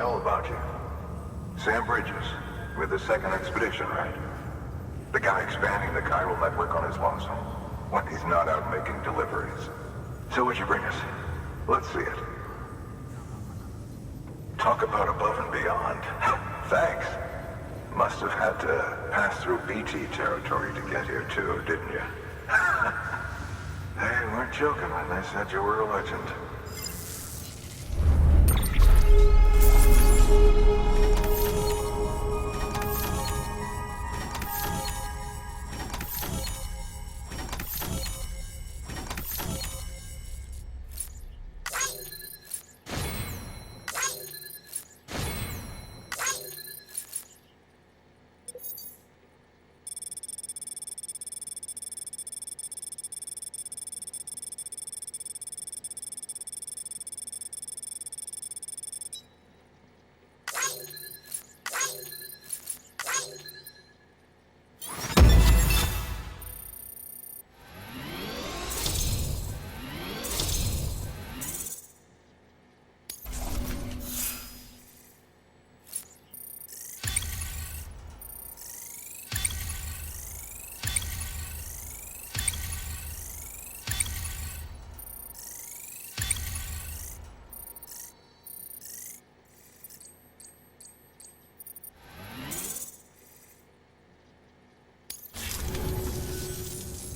all about you. Sam Bridges, with the second expedition, right? The guy expanding the chiral network on his lonesome, when he's not out making deliveries. So what'd you bring us? Let's see it. Talk about above and beyond. Thanks. Must have had to pass through BT territory to get here too, didn't you? They weren't joking when they said you were a legend.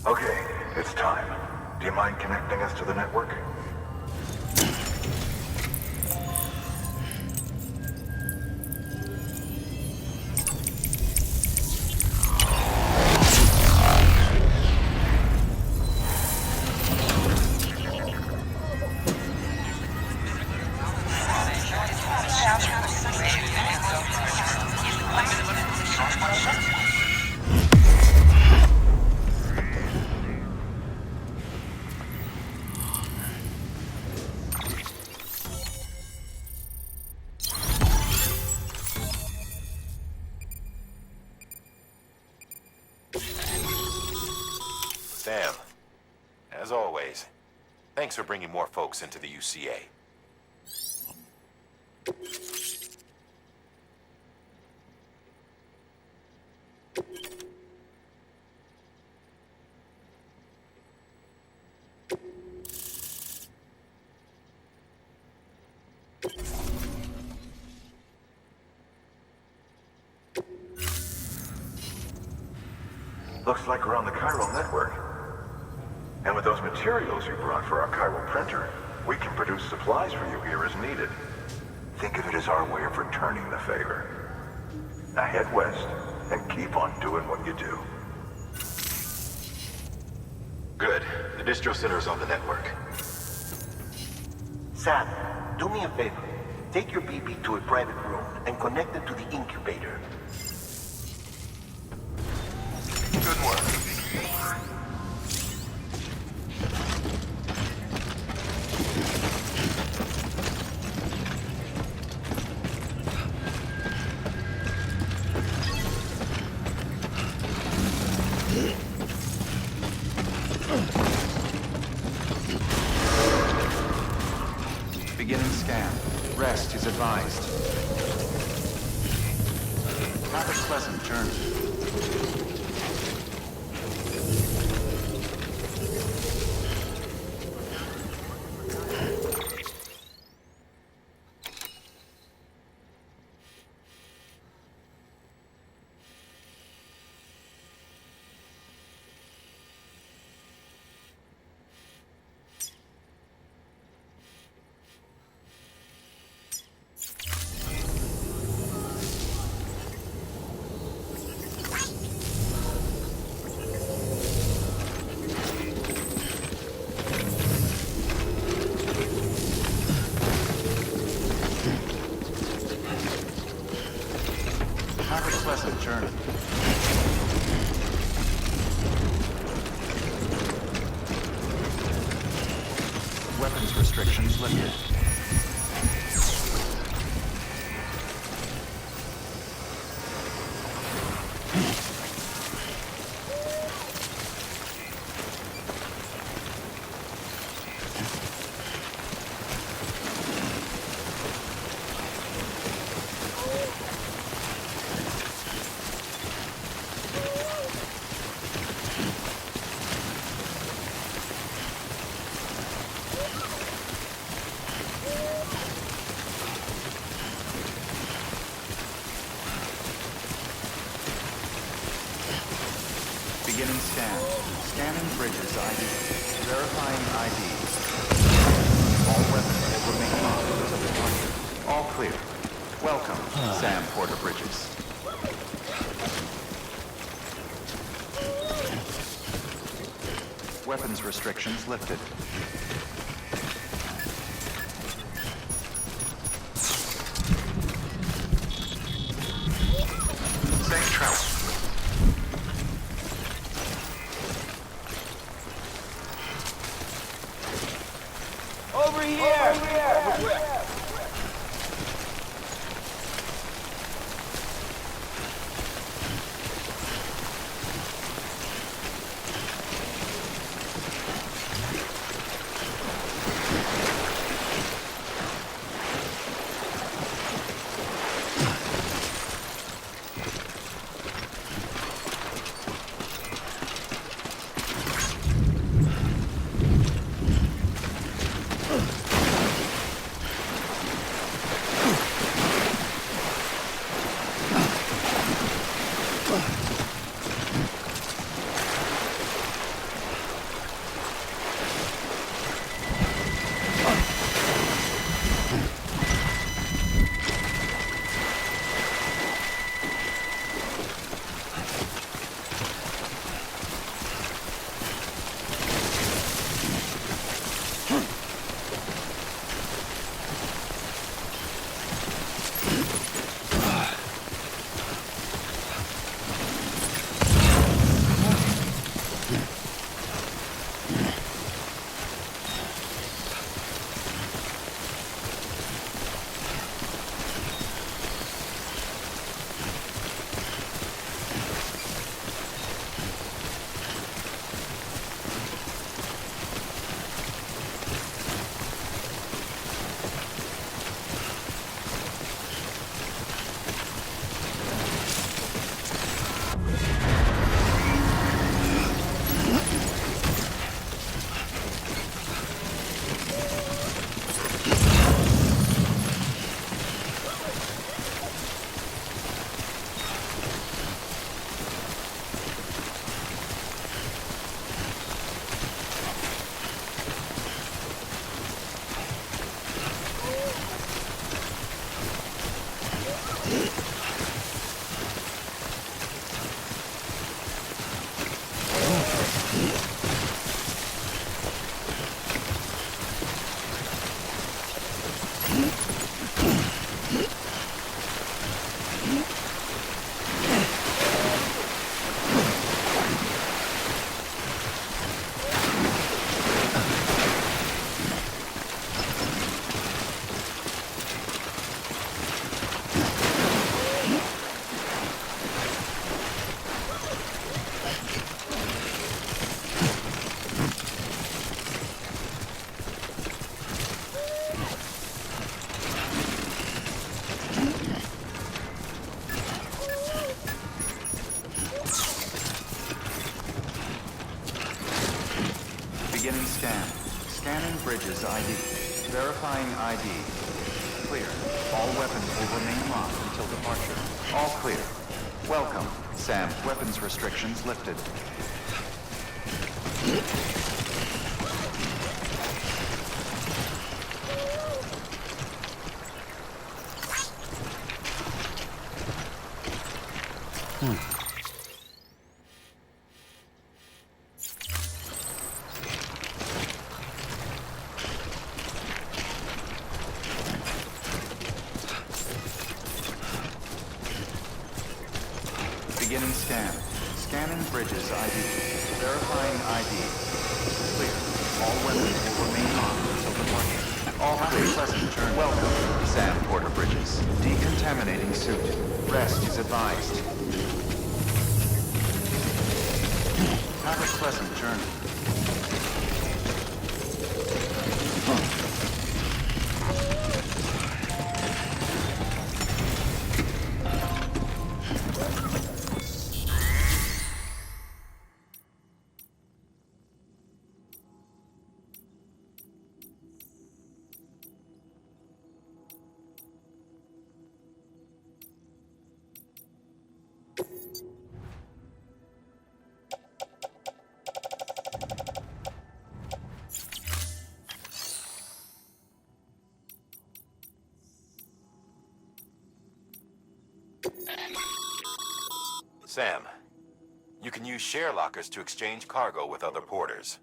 Okay, it's time. Do you mind connecting us to the network? Sam, as always, thanks for bringing more folks into the UCA. Looks like we're on the chiral network. And with those materials you brought for our chiral printer, we can produce supplies for you here as needed. Think of it as our way of returning the favor. Now head west and keep on doing what you do. Good. The distro center is on the network. Sam, do me a favor. Take your BB to a private room and connect it to the incubator. Good work. Beginning scan. Rest is advised. Have a pleasant journey. Have a pleasant journey. Weapons restrictions lifted. Beginning scan. Scanning bridges ID. Verifying ID. All weapons will remain on until departure. All clear. Welcome, Sam Porter Bridges. Weapons restrictions lifted. Safe travel. Over here! Beginning scan. Scanning bridges ID. Verifying ID. Clear. All weapons will remain locked until departure. All clear. Welcome, Sam. Weapons restrictions lifted. Beginning scan. Scanning bridges ID. Verifying ID. Clear. All weapons will remain on until departure. All clear. Pleasant journey. Welcome, Sam Porter Bridges. Decontaminating suit. Rest is advised. Have a pleasant journey. Sam, you can use share lockers to exchange cargo with other porters.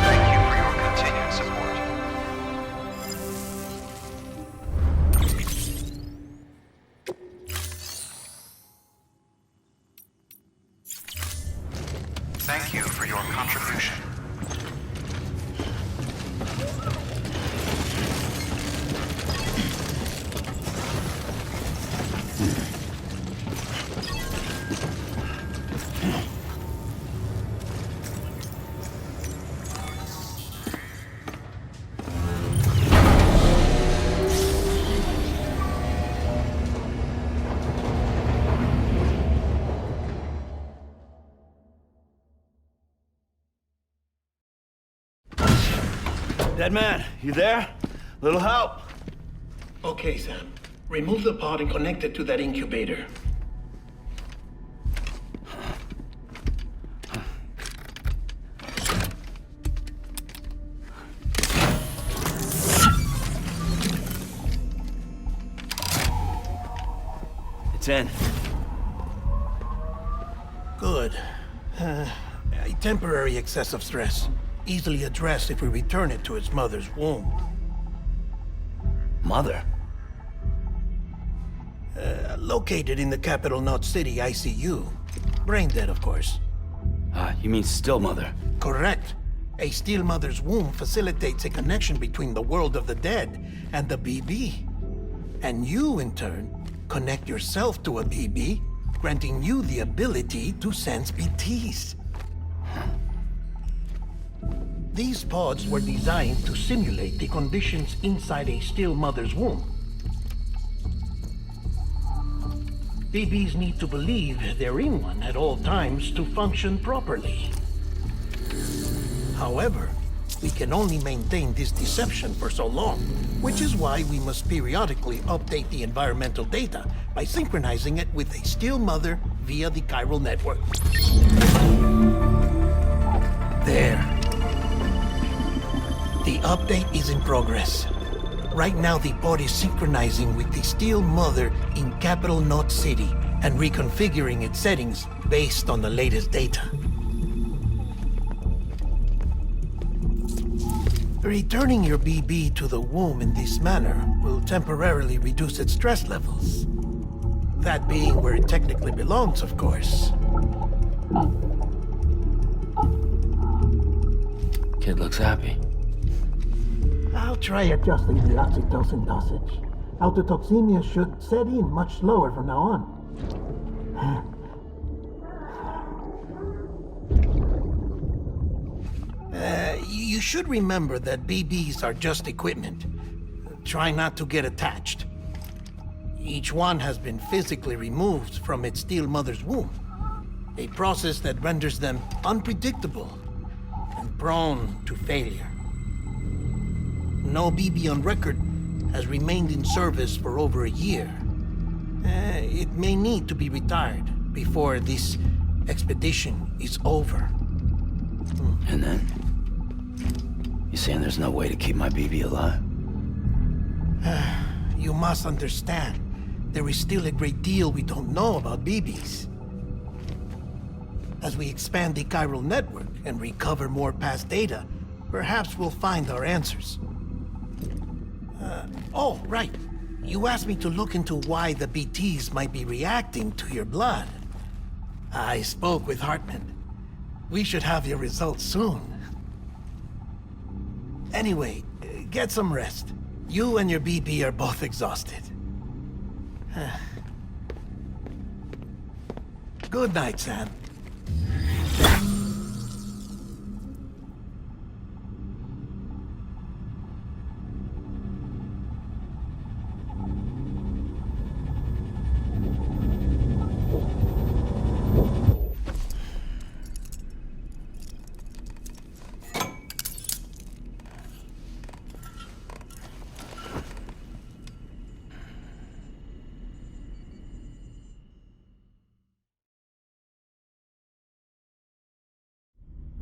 Thank you for your continued support. Thank you for your contribution. Dead man, you there? Little help? Okay, Sam. Remove the pod and connect it to that incubator. It's in. Good. A temporary excessive stress. Easily addressed if we return it to its mother's womb. Mother? Located in the capital Knot City ICU. Brain dead, of course. You mean still mother? Correct. A steel mother's womb facilitates a connection between the world of the dead and the BB. And you, in turn, connect yourself to a BB, granting you the ability to sense BTs. These pods were designed to simulate the conditions inside a still mother's womb. BBs need to believe they're in one at all times to function properly. However, we can only maintain this deception for so long, which is why we must periodically update the environmental data by synchronizing it with a still mother via the chiral network. There. The update is in progress. Right now, the pod is synchronizing with the steel mother in capital Knot City and reconfiguring its settings based on the latest data. Returning your BB to the womb in this manner will temporarily reduce its stress levels. That being where it technically belongs, of course. Kid looks happy. I'll try adjusting the oxytocin dosage. Autotoxemia should set in much slower from now on. You should remember that BBs are just equipment. Try not to get attached. Each one has been physically removed from its steel mother's womb. A process that renders them unpredictable and prone to failure. No BB on record has remained in service for over a year. It may need to be retired before this expedition is over. And then? You saying there's no way to keep my BB alive? You must understand, there is still a great deal we don't know about BBs. As we expand the chiral network and recover more past data, perhaps we'll find our answers. Oh, right. You asked me to look into why the BTs might be reacting to your blood. I spoke with Hartman. We should have your results soon. Anyway, get some rest. You and your BB are both exhausted. Good night, Sam.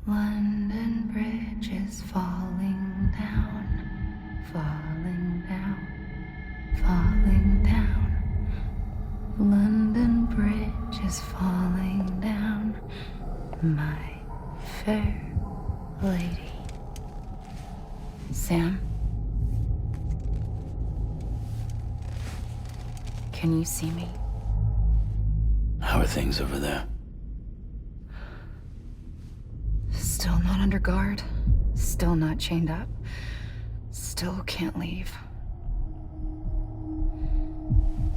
London Bridge is falling down, falling down, falling down. London Bridge is falling down, my fair lady. Sam? Can you see me? How are things over there? Still not under guard, still not chained up, still can't leave.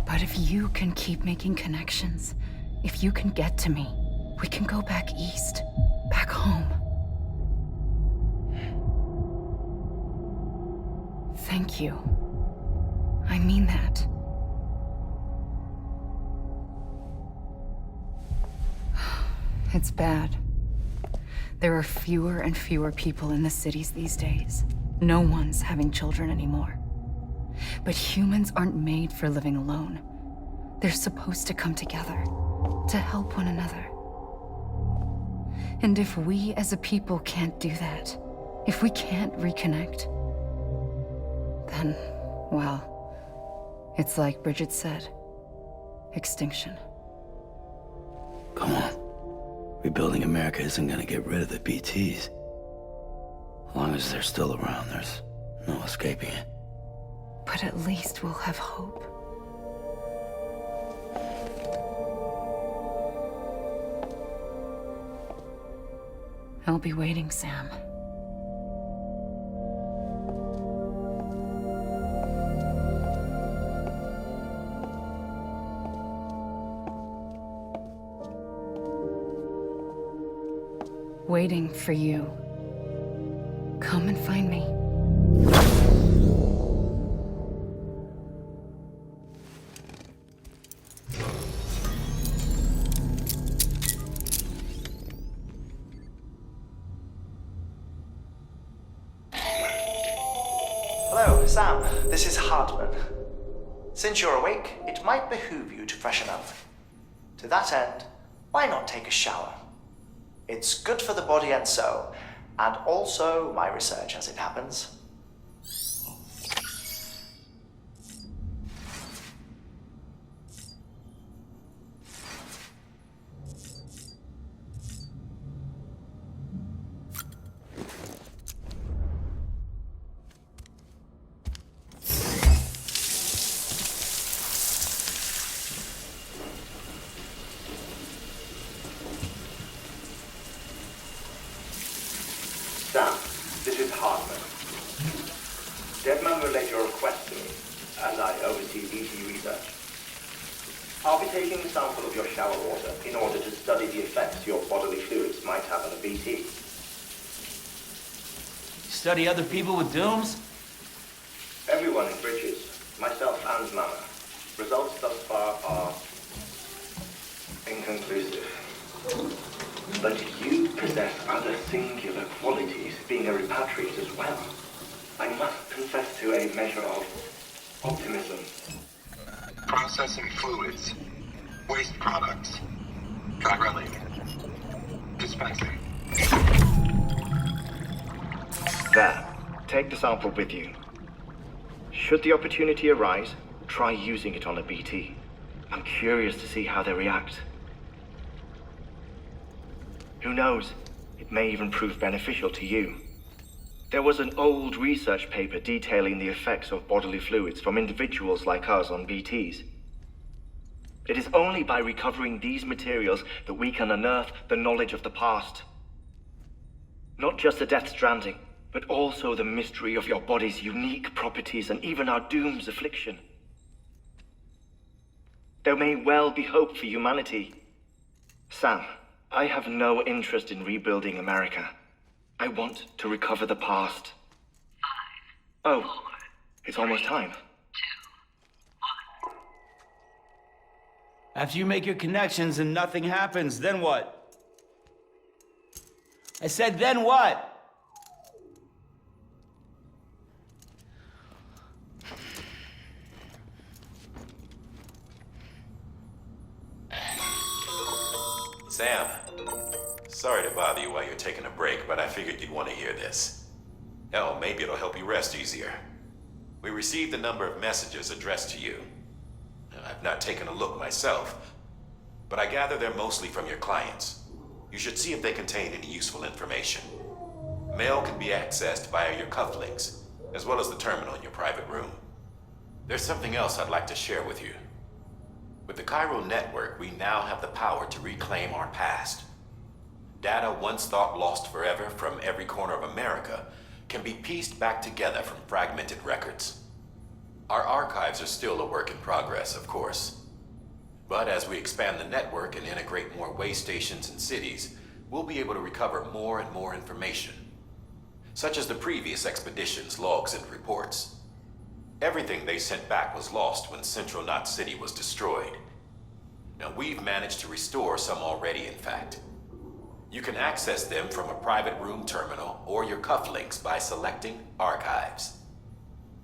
But if you can keep making connections, if you can get to me, we can go back east, back home. Thank you. I mean that. It's bad. There are fewer and fewer people in the cities these days. No one's having children anymore. But humans aren't made for living alone. They're supposed to come together, to help one another. And if we as a people can't do that, if we can't reconnect, then, well, it's like Bridget said, extinction. Come on. Rebuilding America isn't gonna get rid of the BTs. As long as they're still around, there's no escaping it. But at least we'll have hope. I'll be waiting, Sam. Waiting for you. Come and find me. Hello, Sam. This is Hartman. Since you're awake, it might behoove you to freshen up. To that end, why not take a shower? It's good for the body and soul, and also my research as it happens. Sam, this is Hartman. Deadman relayed your request to me, and I oversee BT research. I'll be taking a sample of your shower water in order to study the effects your bodily fluids might have on a BT. Study other people with dooms? Everyone in Bridges, myself and Mama. Results thus far are inconclusive. But you possess other singular qualities, being a repatriate as well. I must confess to a measure of optimism. Processing fluids. Waste products. Drilling. Dispensing. There. Take the sample with you. Should the opportunity arise, try using it on a BT. I'm curious to see how they react. Who knows? It may even prove beneficial to you. There was an old research paper detailing the effects of bodily fluids from individuals like us on BTs. It is only by recovering these materials that we can unearth the knowledge of the past. Not just the Death Stranding, but also the mystery of your body's unique properties and even our doom's affliction. There may well be hope for humanity. Sam, I have no interest in rebuilding America. I want to recover the past. 5, 4, it's almost time. 2, 1. After you make your connections and nothing happens, then what? I said, then what? Sam, sorry to bother you while you're taking a break, but I figured you'd want to hear this. Hell, maybe it'll help you rest easier. We received a number of messages addressed to you. I've not taken a look myself, but I gather they're mostly from your clients. You should see if they contain any useful information. Mail can be accessed via your cufflinks, as well as the terminal in your private room. There's something else I'd like to share with you. With the Chiral Network, we now have the power to reclaim our past. Data once thought lost forever from every corner of America can be pieced back together from fragmented records. Our archives are still a work in progress, of course. But as we expand the network and integrate more way stations and cities, we'll be able to recover more and more information, such as the previous expedition's logs and reports. Everything they sent back was lost when Central Knot City was destroyed. Now, we've managed to restore some already, in fact. You can access them from a private room terminal or your cufflinks by selecting Archives.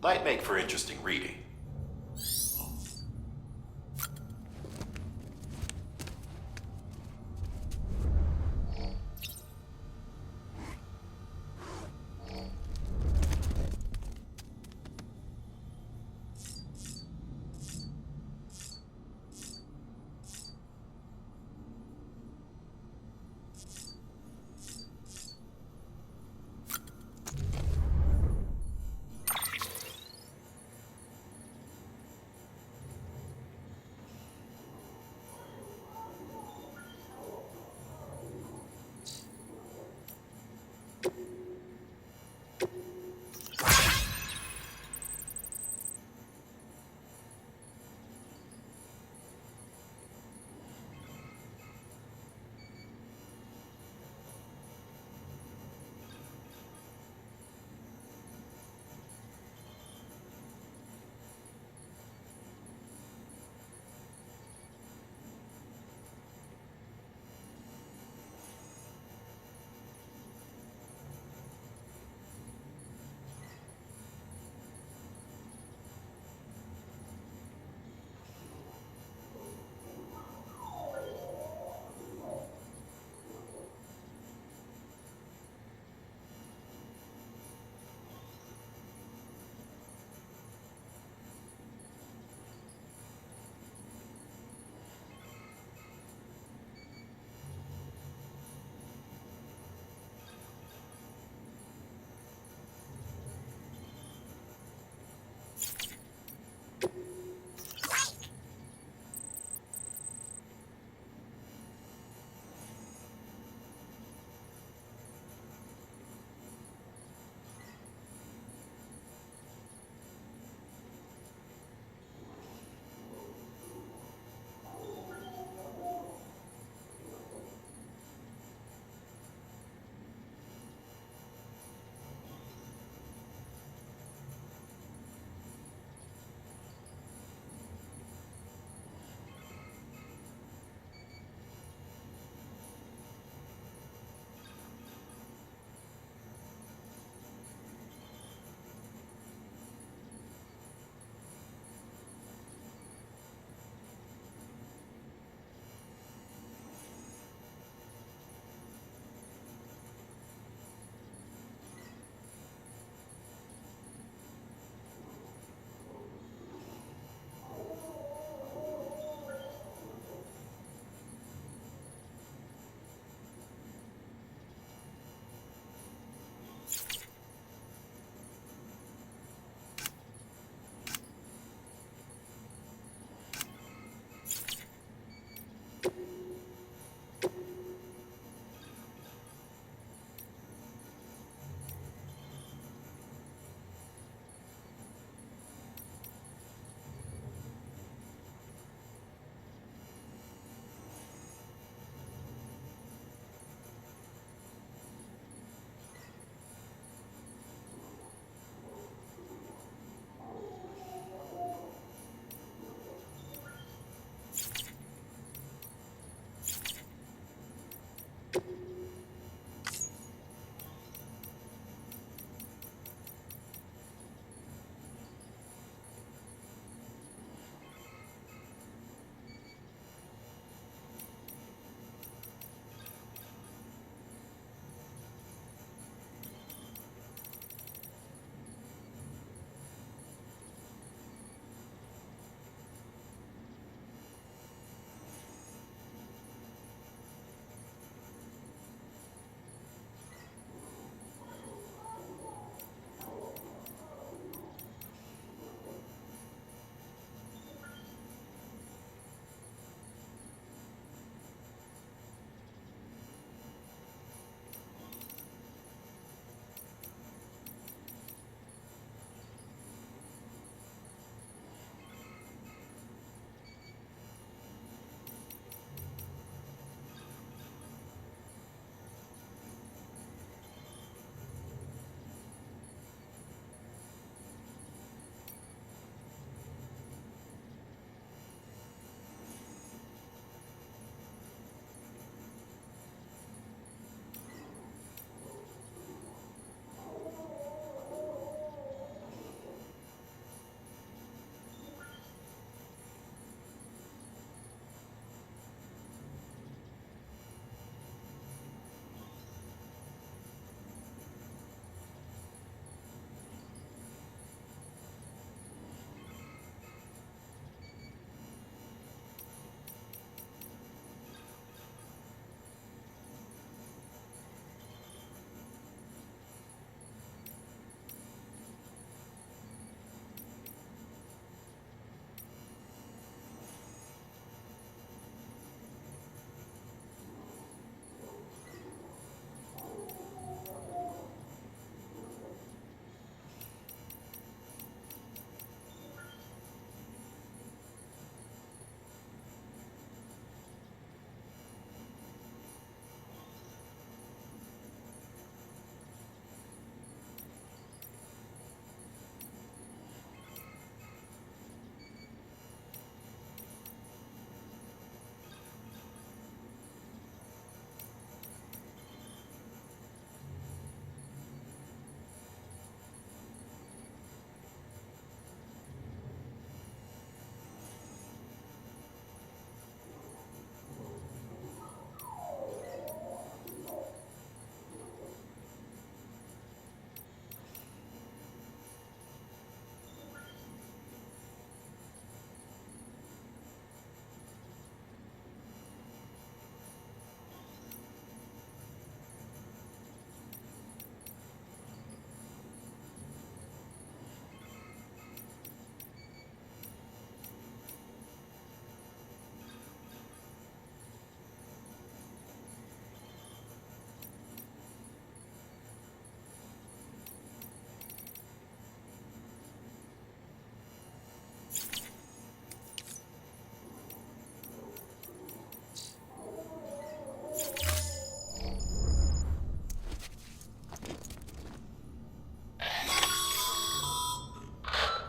Might make for interesting reading.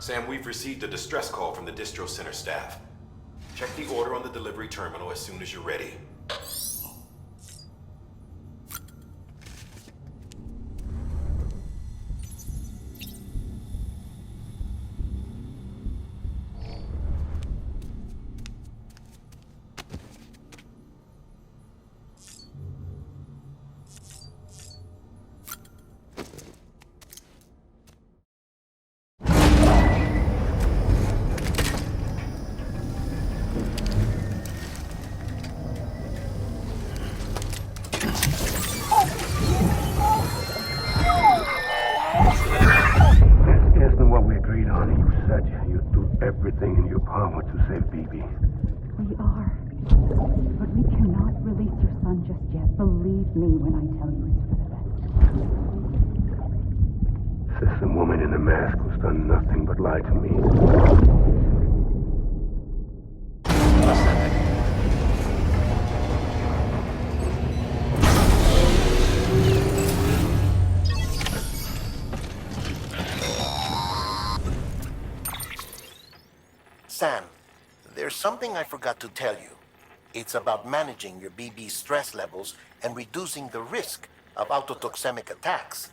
Sam, we've received a distress call from the distro center staff. Check the order on the delivery terminal as soon as you're ready. Isn't what we agreed on. You said you'd do everything in your power to save BB. We are. But we cannot release your son just yet. Believe me when I tell you it's for the best. Says some woman in a mask who's done nothing but lie to me. Sam, there's something I forgot to tell you. It's about managing your BB stress levels and reducing the risk of autotoxemic attacks.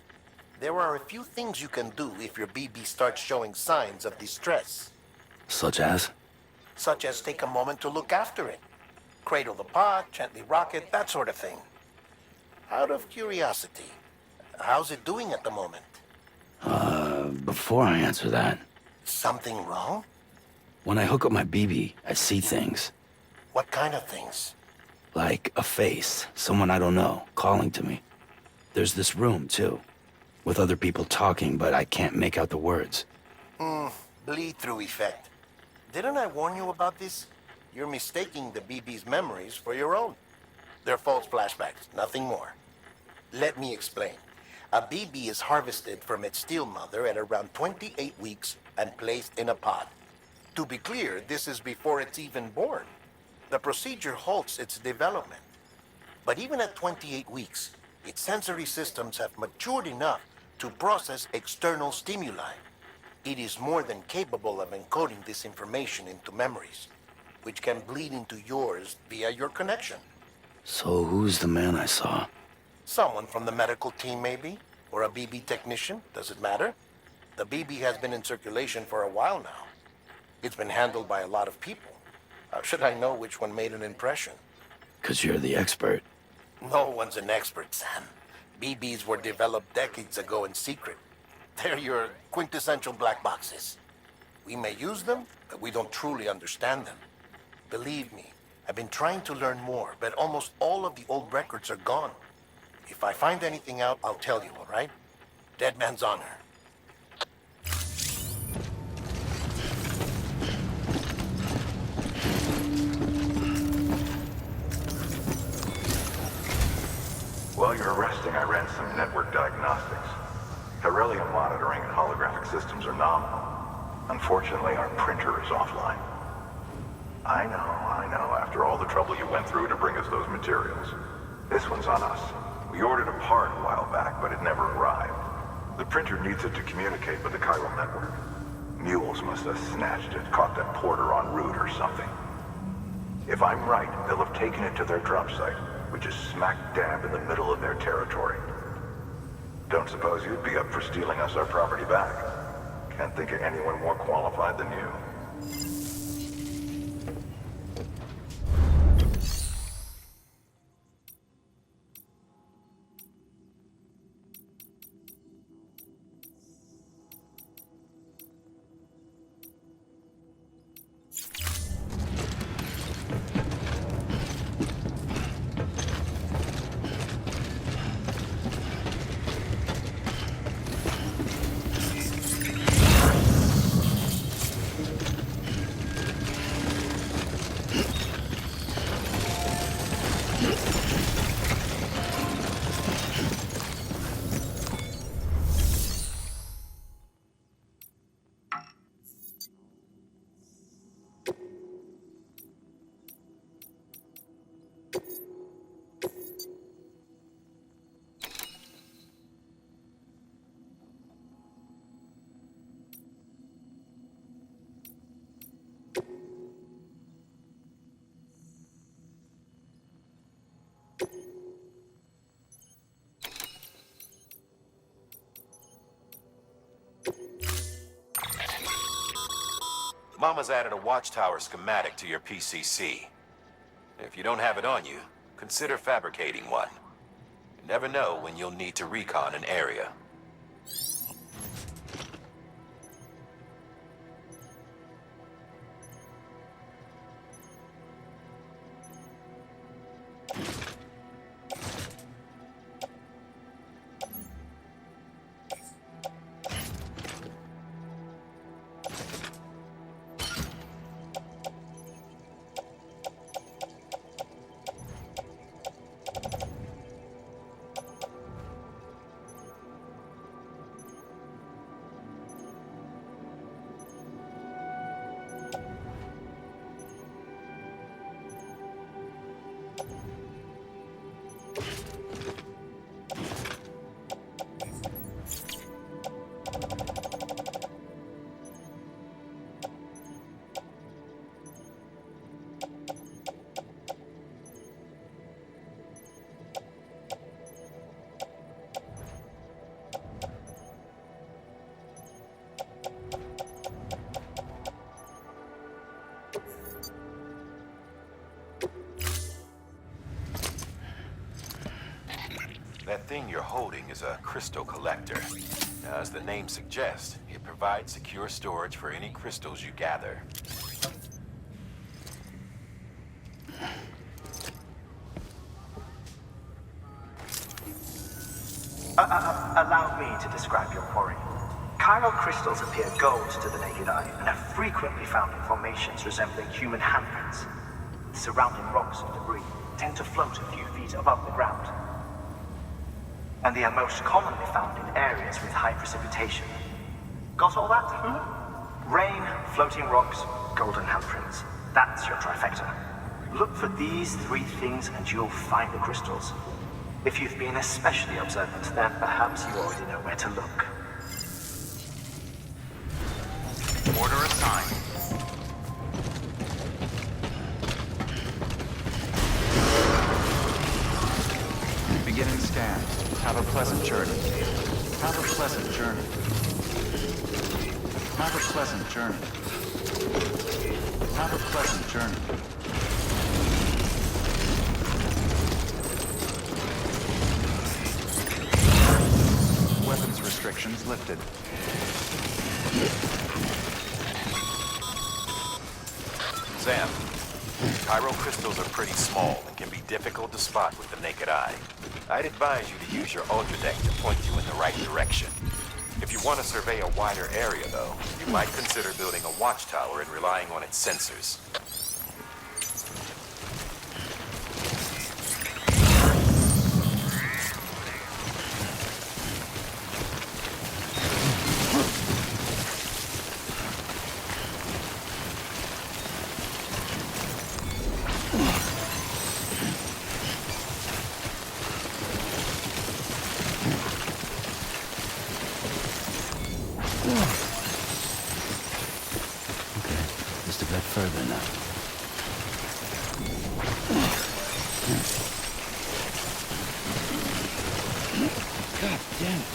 There are a few things you can do if your BB starts showing signs of distress. Such as? Such as take a moment to look after it. Cradle the pot, gently rock it, that sort of thing. Out of curiosity, how's it doing at the moment? Before I answer that, Something wrong? when I hook up my BB, I see things. What kind of things? Like a face, someone I don't know, calling to me. There's this room, too, with other people talking, but I can't make out the words. Bleed-through effect. Didn't I warn you about this? You're mistaking the BB's memories for your own. They're false flashbacks, nothing more. Let me explain. A BB is harvested from its steel mother at around 28 weeks and placed in a pod. To be clear, this is before it's even born. The procedure halts its development. But even at 28 weeks, its sensory systems have matured enough to process external stimuli. It is more than capable of encoding this information into memories, which can bleed into yours via your connection. So who's the man I saw? Someone from the medical team, maybe? Or a BB technician? Does it matter? The BB has been in circulation for a while now. It's been handled by a lot of people. How should I know which one made an impression? 'Cause you're the expert. No one's an expert, Sam. BBs were developed decades ago in secret. They're your quintessential black boxes. We may use them, but we don't truly understand them. Believe me, I've been trying to learn more, but almost all of the old records are gone. If I find anything out, I'll tell you, all right? Dead man's honor. While you're resting, I ran some network diagnostics. Beryllium monitoring and holographic systems are nominal. Unfortunately, our printer is offline. I know. After all the trouble you went through to bring us those materials. This one's on us. We ordered a part a while back, but it never arrived. The printer needs it to communicate with the chiral network. Mules must have snatched it, caught that porter en route or something. If I'm right, they'll have taken it to their drop site, which is smack dab in the middle of their territory. Don't suppose you'd be up for stealing us our property back? Can't think of anyone more qualified than you. Mama's added a watchtower schematic to your PCC. If you don't have it on you, consider fabricating one. You never know when you'll need to recon an area. That thing you're holding is a crystal collector. Now, as the name suggests, it provides secure storage for any crystals you gather. Allow me to describe your quarry. Chiral crystals appear gold to the naked eye and are frequently found in formations resembling human handprints. Surrounding rocks and debris tend to float a few feet above the ground. And they are most commonly found in areas with high precipitation. Got all that? Rain, floating rocks, golden handprints. That's your trifecta. Look for these three things and you'll find the crystals. If you've been especially observant, then perhaps you already know where to look. Order assigned. Beginning scan. Have a pleasant journey. Have a pleasant journey. Have a pleasant journey. Have a pleasant journey. Weapons restrictions lifted. Sam, chiral crystals are pretty small and can be difficult to spot with the naked eye. I'd advise you to use your ultradeck to point you in the right direction. If you want to survey a wider area, though, you might consider building a watchtower and relying on its sensors. Just a bit further now. God damn it.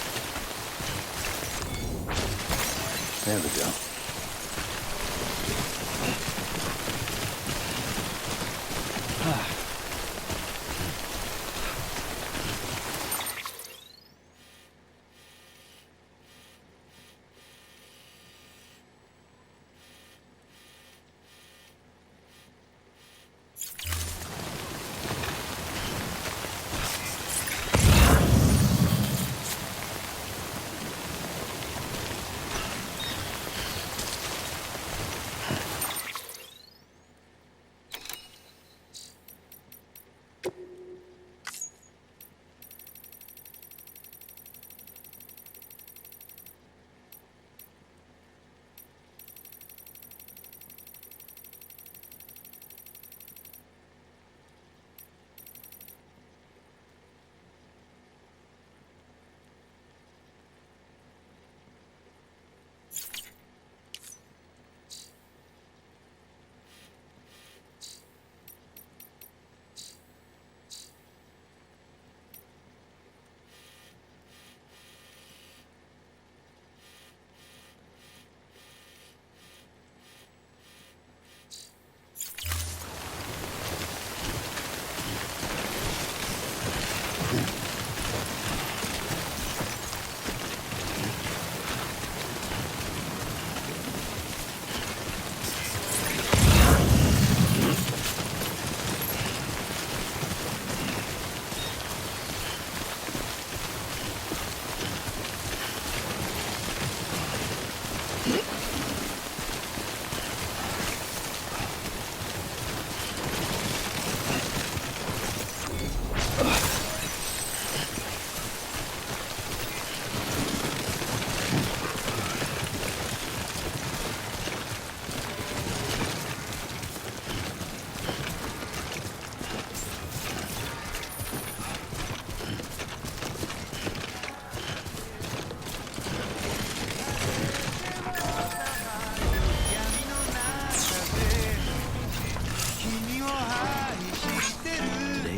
There we go.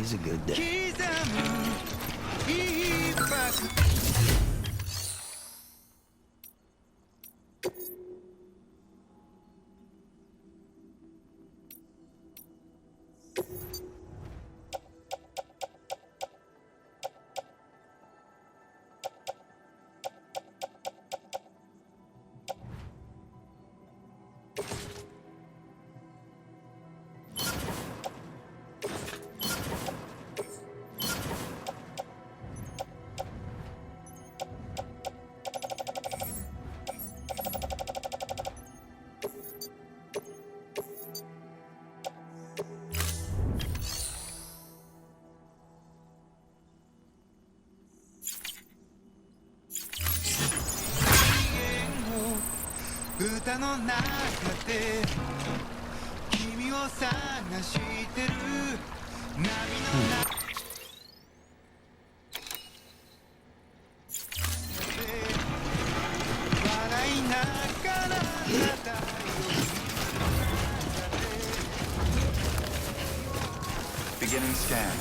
Today's a good day. Beginning scan.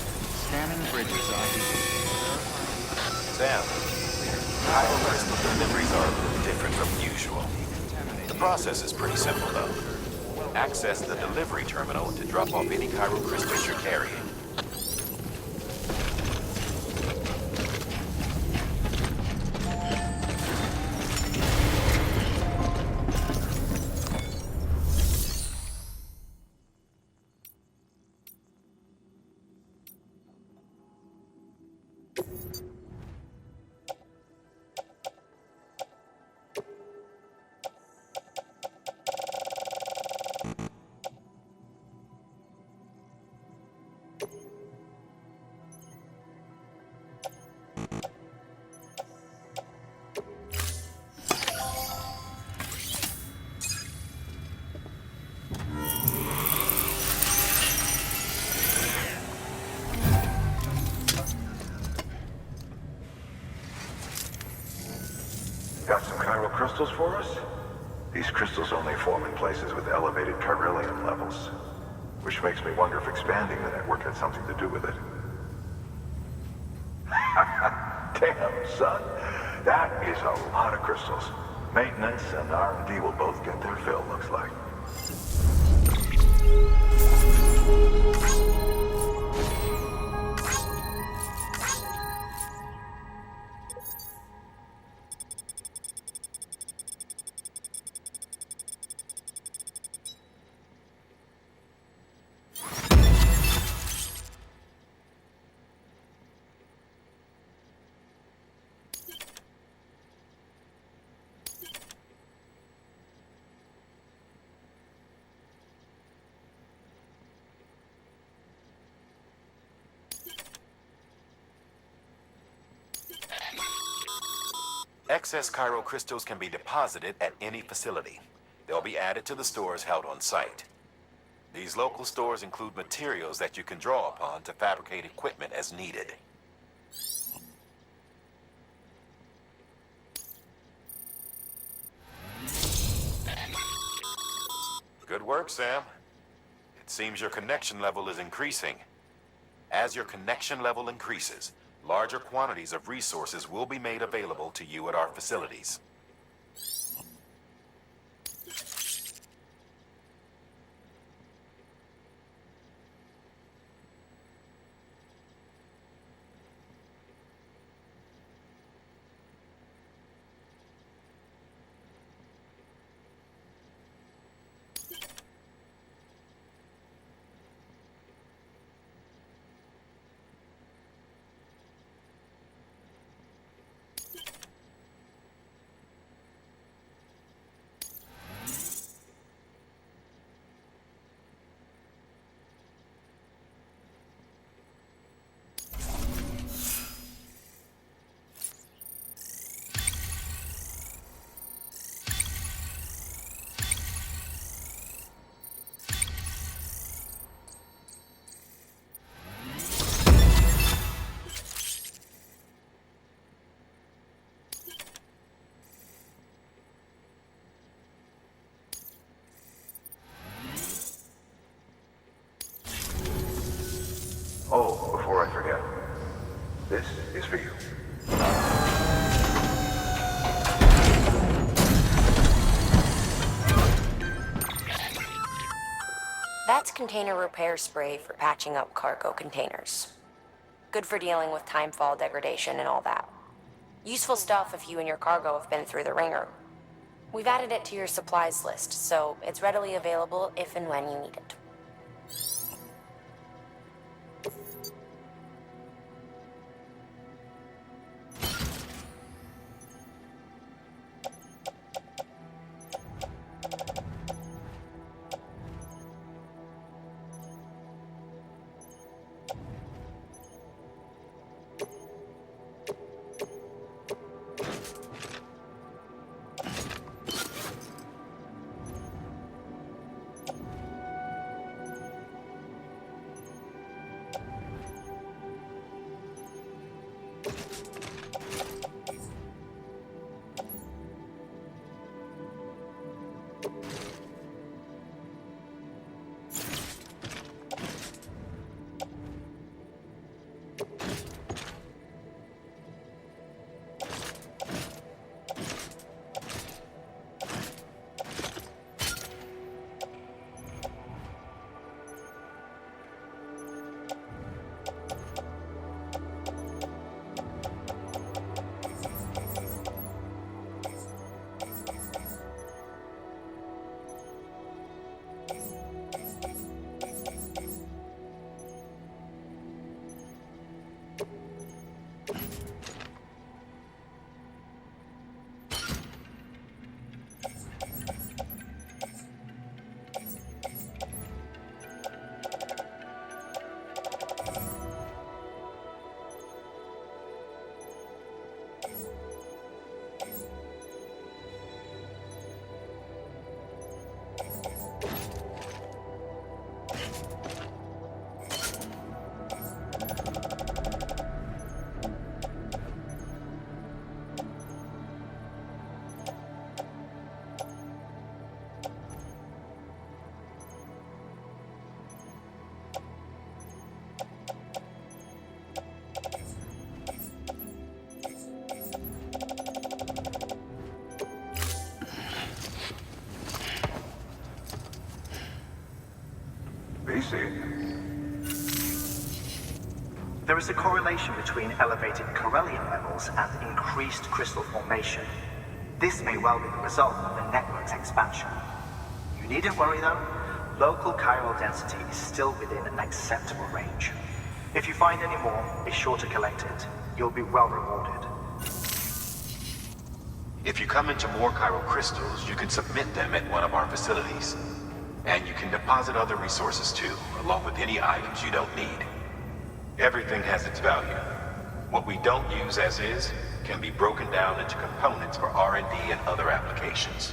Scanning bridges ID. Sam, Cairo crystal deliveries are a little different from usual. The process is pretty simple, though. Access the delivery terminal to drop off any Cairo crystals you're carrying. Got some chiral crystals for us? These crystals only form in places with elevated chiralium levels, which makes me wonder if expanding the network had something to do with it. Damn, son. That is a lot of crystals. Maintenance and R&D will both get their fill, looks like. Excess Cairo crystals can be deposited at any facility. They'll be added to the stores held on site. These local stores include materials that you can draw upon to fabricate equipment as needed. Good work, Sam. It seems your connection level is increasing. As your connection level increases, larger quantities of resources will be made available to you at our facilities. That's container repair spray for patching up cargo containers. Good for dealing with timefall degradation and all that. Useful stuff if you and your cargo have been through the ringer. We've added it to your supplies list, so it's readily available if and when you need it. There is a correlation between elevated Corellian levels and increased crystal formation. This may well be the result of the network's expansion. You needn't worry though, local chiral density is still within an acceptable range. If you find any more, be sure to collect it. You'll be well rewarded. If you come into more chiral crystals, you can submit them at one of our facilities. And you can deposit other resources too, along with any items you don't need. Everything has its value. What we don't use as is can be broken down into components for R&D and other applications.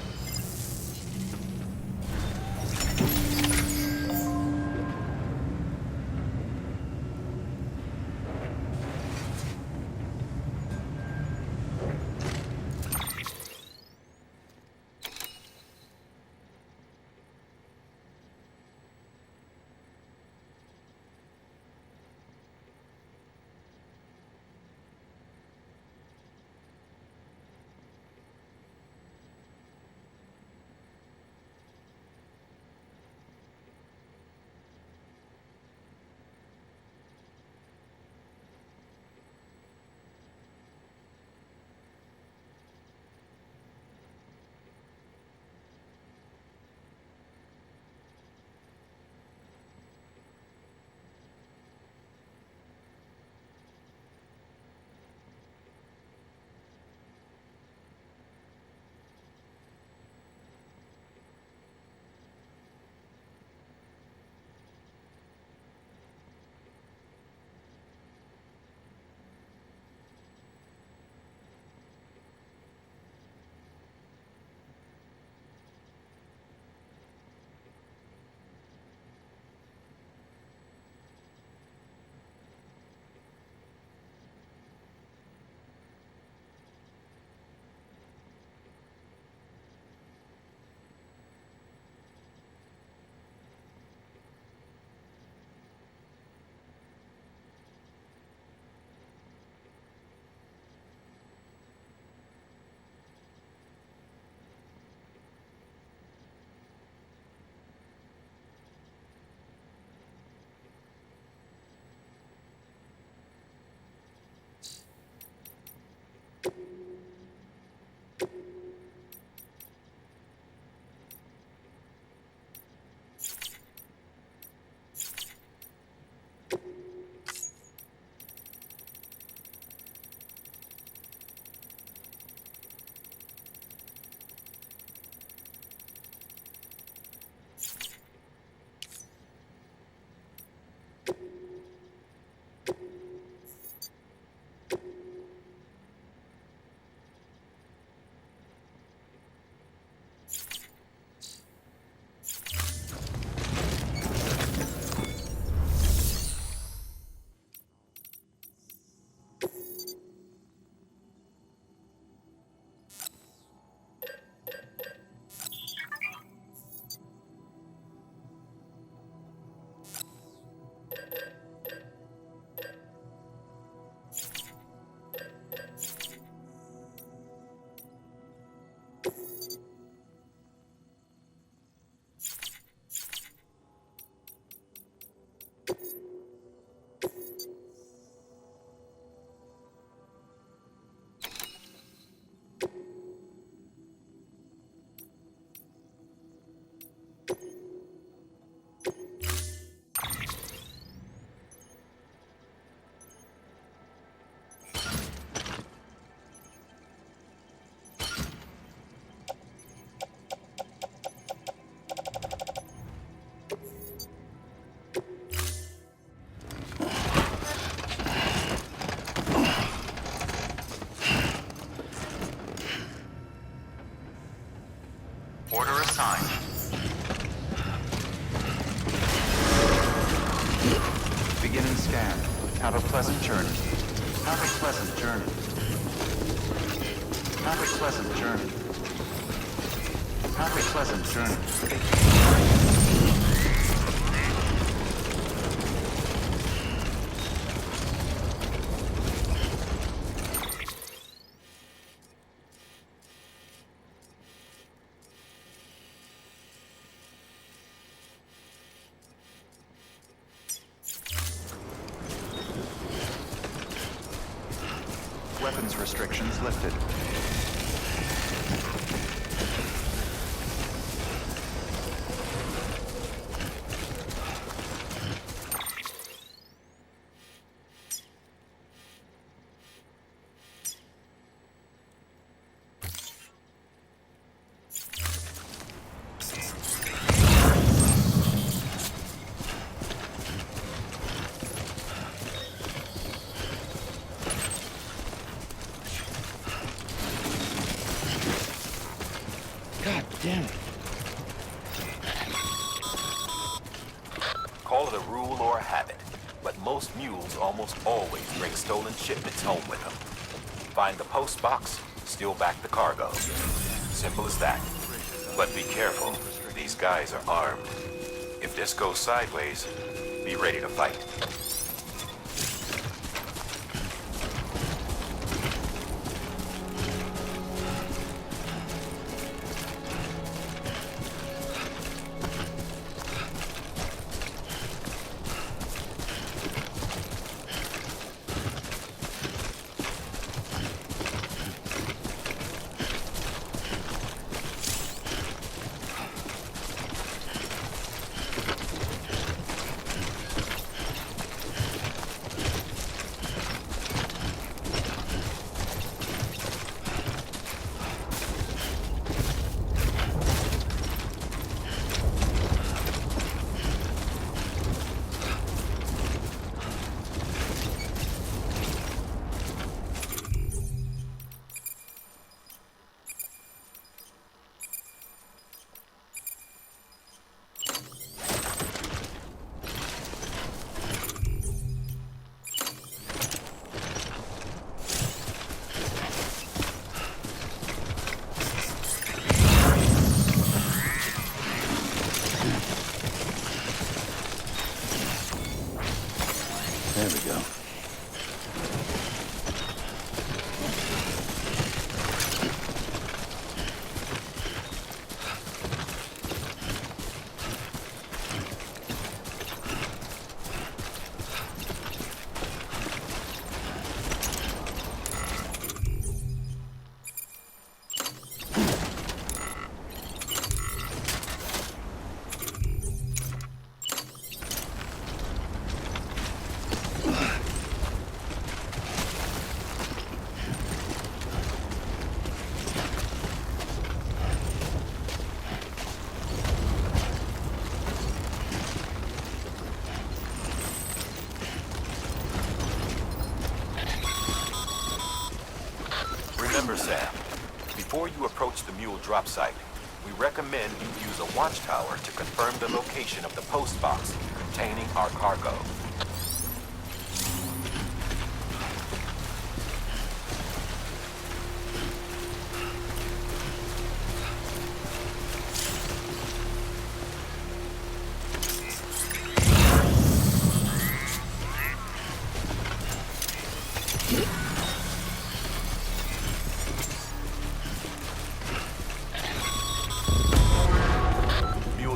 Order assigned. Beginning scan. Have a pleasant journey. Have a pleasant journey. Have a pleasant journey. Have a pleasant journey. Weapons restrictions lifted. God damn it. Call it a rule or a habit, but most mules almost always bring stolen shipments home with them. Find the post box, steal back the cargo. Simple as that. But be careful, these guys are armed. If this goes sideways, be ready to fight. There we go. Remember, Sam, before you approach the mule drop site, we recommend you use a watchtower to confirm the location of the post box containing our cargo.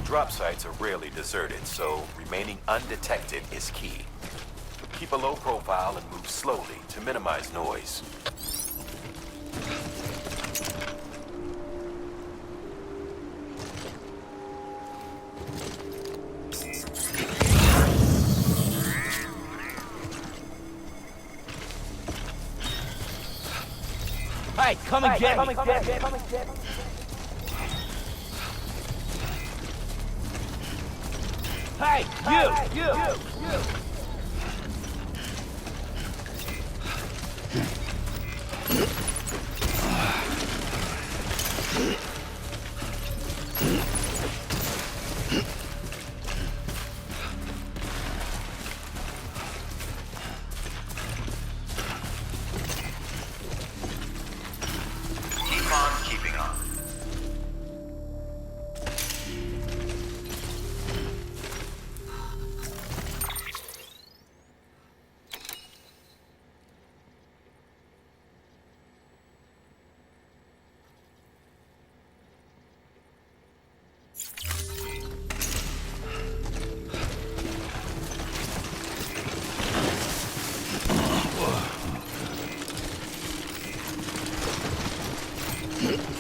Drop sites are rarely deserted, so remaining undetected is key. Keep a low profile and move slowly to minimize noise. Hey, come and get me! Hey, you! Take care.